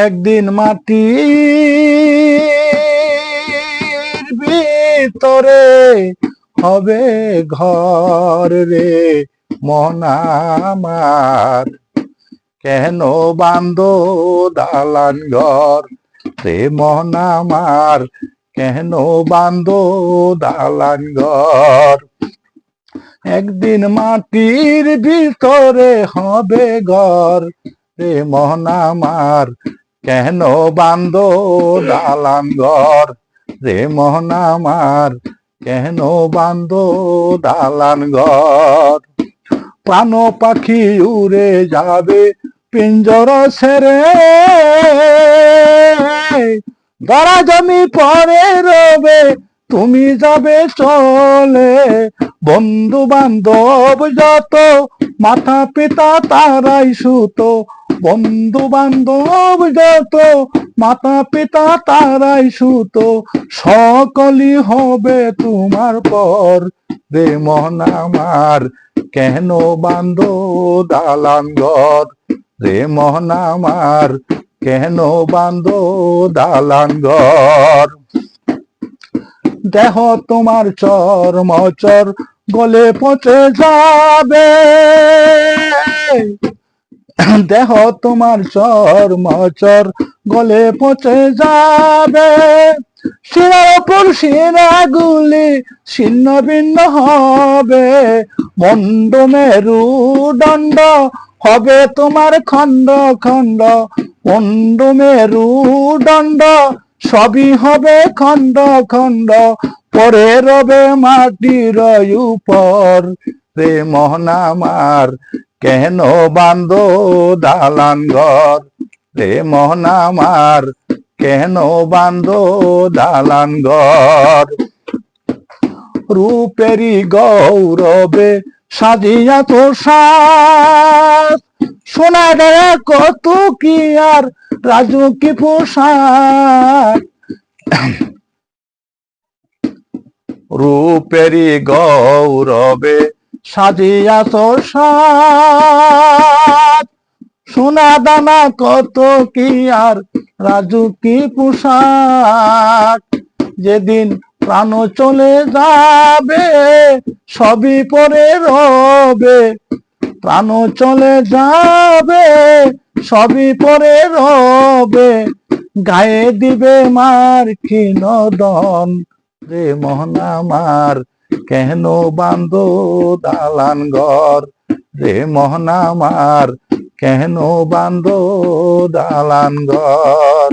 একদিন মাটির ভিতরে হবে ঘর রে মন আমার, কেন বাঁধো দালান ঘর রে মন আমার, কেন বাঁধো দালান ঘর। একদিন মাটির ভিতরে হবে ঘর রে মন আমার, কেন বাঁধো দালান ঘর রে মন আমার, কেন বাঁধো দালান ঘর। প্রাণ পাখি উড়ে যাবে পিঞ্জরা ছেড়ে, ধরা জমি পরে রবে তুমি যাবে চলে। বন্ধু বান্ধব যত মাতা পিতা তারাই সুত, বন্ধু বান্ধব যত মাতা পিতা তারাই সুত, সকলই হবে তোমার পর রে মন আমার, কেন বাঁধো দালান ঘর রে মন আমার, কেন বাঁধো দালান ঘর। দেহ তোমার চর্মচর গলে পচে যাবে, দেহ তোমার চর্মচর গলে পচে যাবে, শিরার ওপর শিরাগুলি ছিন্ন ভিন্ন হবে, মন্ড মেরুদণ্ড হবে তোমার খণ্ড খণ্ড, মন্ড মেরুদণ্ড সবই হবে খণ্ড খণ্ড, পরে রবে মাটির উপর রে মন আমার, কেন বাঁধো দালান ঘর রে মন আমার, কেন বাঁধো দালান ঘর। রূপেরই গৌরবে সাজিয়া তো সাজ, সোনা গায়া কত কি আর রাজু কি পোশাক। রূপেরই গৌরবে সাজিয়া তো সাজ, সোনা দানা কত কি আর রাজু কি পোশাক। যেদিন প্রাণ চলে যাবে সবই পরে রবে, প্রাণ চলে যাবে সবই পরে রবে, গায়ে দিবে মার কিনদন রে মন আমার, কেন বাঁধো দালান ঘর রে মন আমার, কেন বাঁধো দালান ঘর।